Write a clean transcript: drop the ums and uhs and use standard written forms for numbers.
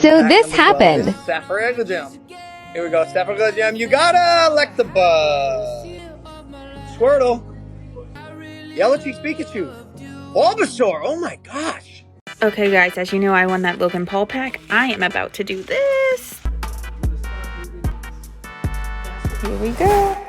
So this happened. Saffron. Here we go. Saffron. You gotta Electabuzz. Squirtle. Yellow Cheeks Pikachu. Bulbasaur. Oh my gosh. Okay, guys, as you know, I won that Logan Paul pack. I am about to do this. Here we go.